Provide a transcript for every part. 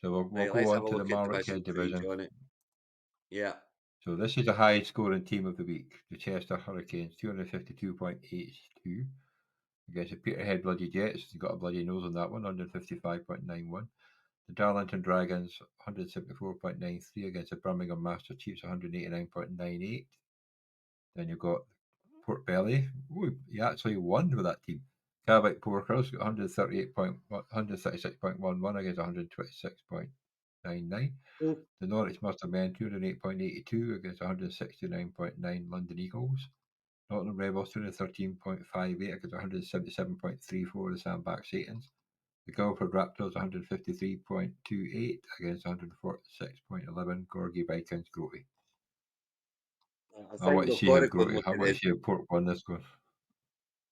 So we'll Right, go let's have on a to the look at Marwick Division 3, division. Johnny. Yeah. So this is the highest scoring team of the week. The Chester Hurricanes, 252.82 against the Peterhead Bloody Jets. They got a bloody nose on that one, 155.91. The Darlington Dragons, 174.93 against the Birmingham Master Chiefs, 189.98. Then you've got Port Belly. Ooh, he actually won with that team. Cavite Porkers got 136.11 against 126.99. Mm. The Norwich Master Men 208.82 against 169.9 London Eagles. Nottingham Rebels 213.58 against 177.34 the Sandbach Satans. The Guildford Raptors 153.28 against 146.11 Gorgie Vikings Groty. I I think want to we've see got how to go and Groty. look I at want to it. see how Port won this one.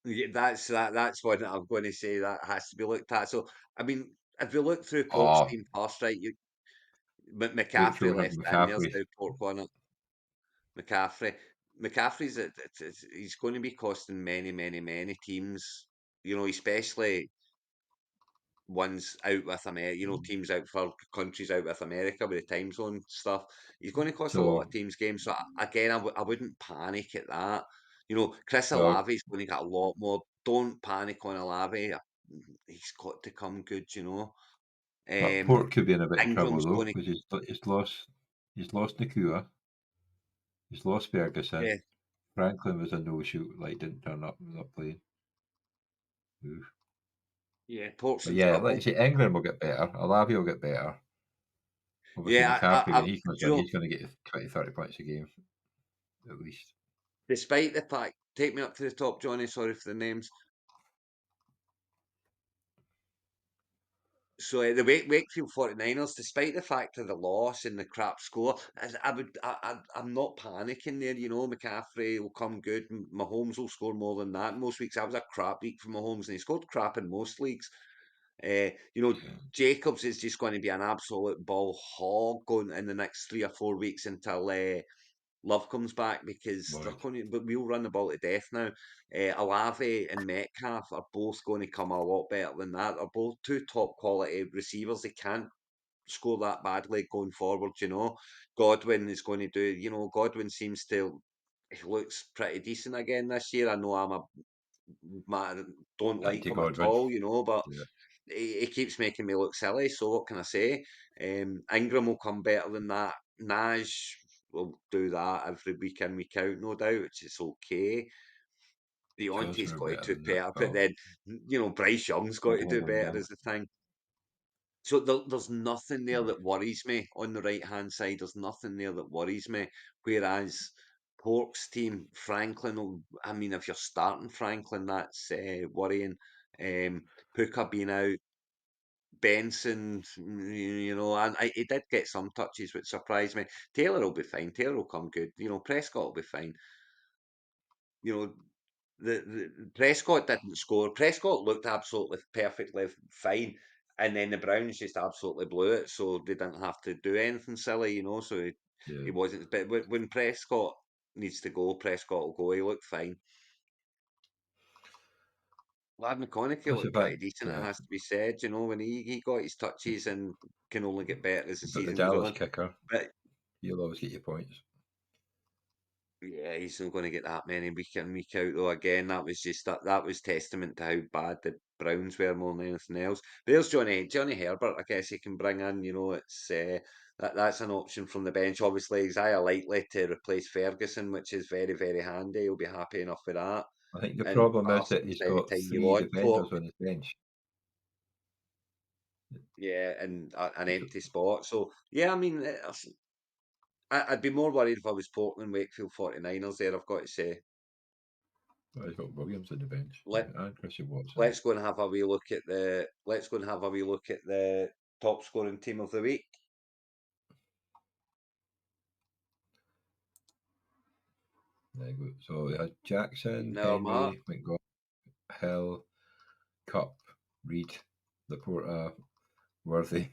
Yeah, that's one that I'm going to say that has to be looked at. So, I mean, if we look through Pork's Oh, team first, right, McCaffrey Wakefield had left in there's McCaffrey. how Pork won it. McCaffrey, McCaffrey's he's going to be costing many, many, many teams. You know, especially ones out with America. You know, teams out for countries out with America with the time zone stuff. He's going to cost a lot of So, teams games. So again, I wouldn't panic at that. You know, Chris well, Olave's going to get a lot more. Don't panic on Olave. He's got to come good. You know, but um, Port could be in a bit of trouble Ingram's though going to. because he's lost Nakua, he's lost Yeah, Ferguson. Franklin was a no-shoot, like didn't turn up, was not playing. Oof. yeah. Port's But in yeah, like trouble. you say, England will get better. Olavi will get better. Obviously, Yeah, McCaffrey when he comes do you in, know, he's going to get 20, 30 points a game at least. despite the fact, take me up to the top, Johnny. Sorry for the names. So the Wakefield 49ers, despite the fact of the loss and the crap score, I'm not panicking there. You know, McCaffrey will come good. Mahomes will score more than that. Most weeks that was a crap week for Mahomes, and he scored crap in most leagues. You know, Yeah, Jacobs is just going to be an absolute ball hog going in the next 3 or 4 weeks until Love comes back because they're Lloyd. going to, but we'll run the ball to death now. Olave and Metcalf are both going to come a lot better than that. They're both two top quality receivers. They can't score that badly going forward, you know. Godwin is going to do, you know, Godwin seems to, he looks pretty decent again this year. I know I'm a man, don't like Anti him at Godwin. all, you know, but Yeah, he keeps making me look silly. So what can I say? Ingram will come better than that. Naj will do that every week in, week out, no doubt, which is okay. Johnson Deontay's are got to better do than that. better, but Well, then you know Bryce Young's got blah, to blah, do blah, better blah. is the thing. So there's nothing there that worries me on the right hand side. There's nothing there that worries me. Whereas Pork's team, Franklin, I mean, if you're starting Franklin, that's worrying. Puka being out, Benson, you know, and he did get some touches which surprised me. Taylor will be fine. Taylor will come good. You know, Prescott will be fine. You know, the Prescott didn't score. Prescott looked absolutely perfectly fine, and then the Browns just absolutely blew it, so they didn't have to do anything silly. You know, so he Yeah. wasn't. But when Prescott needs to go, Prescott will go. He looked fine. Lad McConaughey Plus the looked pretty fact, decent, it has to be said. You know, when he got his touches and can only get better as the you've got the season goes Dallas on. kicker. But He'll always get your points. yeah, he's not going to get that many week in, week out though. Again, that was just that was testament to how bad the Browns were more than anything else. But there's Johnny Herbert. I guess he can bring in. You know, it's that's an option from the bench. Obviously, Isaiah likely to replace Ferguson, which is very very handy. He'll be happy enough with that. I think the And problem is that Parsons he's got anytime you three want. defenders on his bench. Yeah, and an He's, empty spot. So yeah, I mean, I'd be more worried if I was Portland, Wakefield 49ers there. I've got to say. he's got Williams on the bench. Let Yeah, and Christian Watson. Let's go and have a wee look at the. Let's go and have a wee look at the top scoring team of the week. There you go. So we had Jackson, Now, Mark. Henry, McGowan, Hill, Cup, Reed, Laporta, Worthy,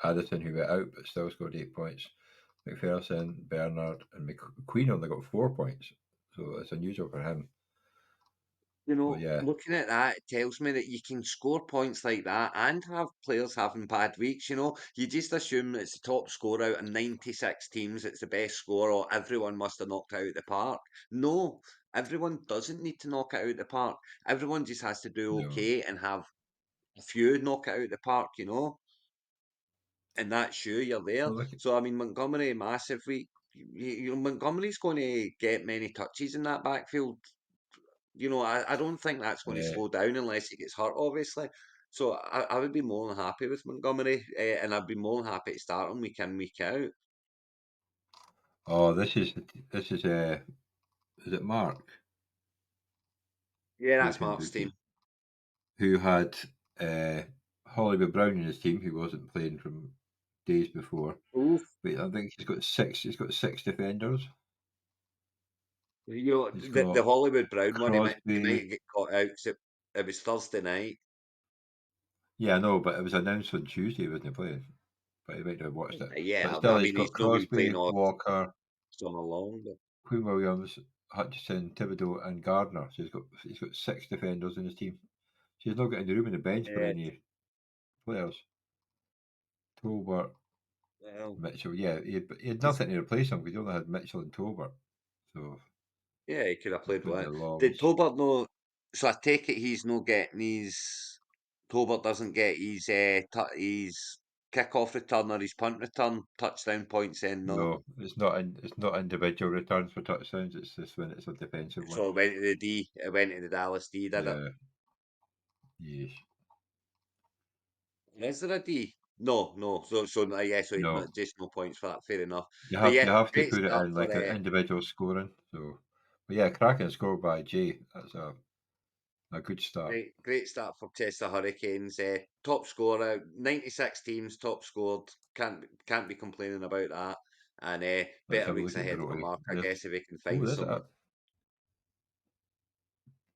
Addison, who got out but still scored 8 points. McPherson, Bernard, and McQueen only got 4 points. So it's unusual for him. You But know, yeah, looking at that, it tells me that you can score points like that and have players having bad weeks. You know, you just assume it's the top score out of 96 teams, it's the best score, or everyone must have knocked it out of the park. No, everyone doesn't need to knock it out of the park. Everyone just has to do no. okay and have a few knock it out of the park, you know, and that's sure you're there. Well, look, So, I mean, Montgomery, massive week. Montgomery's going to get many touches in that backfield. You know, I don't think that's going to uh, slow down unless he gets hurt, obviously. So I would be more than happy with Montgomery, and I'd be more than happy to start him week in, week out. oh, this is is it Mark Yeah, that's Wilkins Mark's team. who had uh, Hollywood Brown in his team, who wasn't playing from days before. Oof. But I think he's got six. He's got six defenders. You know, He's the got Hollywood Brown one, he Crosby. might get caught out 'cause it was Thursday night. Yeah, I know, but it was announced on Tuesday he wasn't playing. But he might have watched it. But Yeah, still, I he's mean, got he's not been playing Crosby, all Walker, summer long, but Quinn Williams, Hutchison, Thibodeau, and Gardner. So he's got six defenders in his team. So he's not got any room in the bench for yeah, any players. Tolbert, well, Mitchell. Yeah, he had just nothing to replace him because he only had Mitchell and Tolbert. So yeah, he could have played including with the it. Did longs. Tobert no? So I take it he's no getting his. Tobert doesn't get his kick-off return or his punt return touchdown points in, no. No, it's not individual returns for touchdowns. It's just when it's a defensive one. So it went to the D. It went to the Dallas D, did it? Yeah, yes, Is there a D? No, no. Yeah. So no. not just no points for that. Fair enough. You But have yeah, you have to great put it start in for like an individual scoring. So, but yeah, cracking score by Jay. That's a good start. great start for Chester Hurricanes. Top scorer, 96 teams, top scored. Can't be complaining about that. And Let's better have a weeks look at ahead for Brodie. Mark, I guess, if he can Oh, find this some.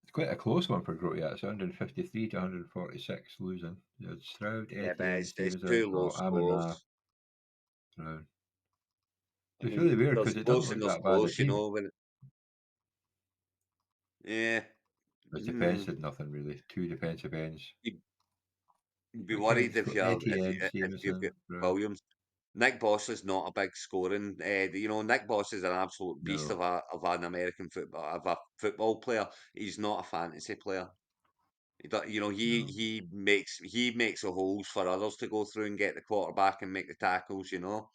it's quite a close one for Grote. It's 153 to 146 losing. It's Stroud, Yeah, but Etienne, it's Stevenson, two low Amon Ra, scores. Brown. I It's mean, really weird there's because it doesn't close and look there's that bad a close, you team. know. Yeah, His defence mm, did nothing really. Two defensive ends. you'd, you'd be But yeah, worried he's if got you're Etienne, if you've got Stevenson, Brown. Williams. Nick Boss is not a big scoring. You know, Nick Boss is an absolute beast No, of an American football of a football player. He's not a fantasy player. You know, no. he makes the holes for others to go through and get the quarterback and make the tackles. You know,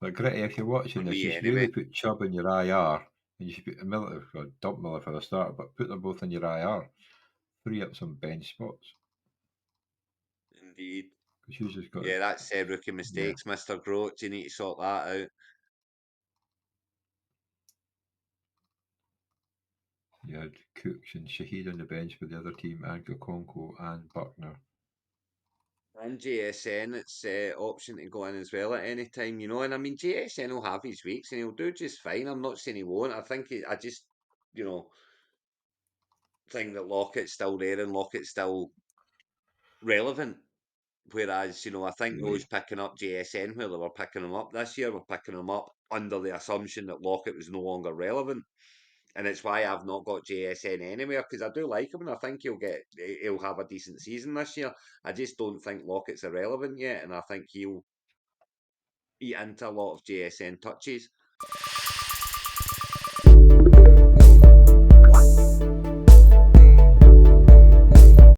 But Gritty, if you're for watching this, me you should really anyway. put Chubb in your IR, and you should put Miller or dump Miller for the start, but put them both in your IR. Free up some bench spots Indeed. because he's just got Yeah, that's rookie yeah. mistakes, Mr. Groat. You need to sort that out. You had Cooks and Shahid on the bench for the other team, and Gakonko and Buckner. And JSN, it's option to go in as well at any time, you know. And I mean, JSN will have his weeks and he'll do just fine. I'm not saying he won't. I just, you know, think that Lockett's still there and Lockett's still relevant. Whereas, you know, I think Really, those picking up JSN where they were picking him up this year were picking him up under the assumption that Lockett was no longer relevant. And it's why I've not got JSN anywhere because I do like him and I think he'll have a decent season this year. I just don't think Lockett's irrelevant yet, and I think he'll eat into a lot of JSN touches.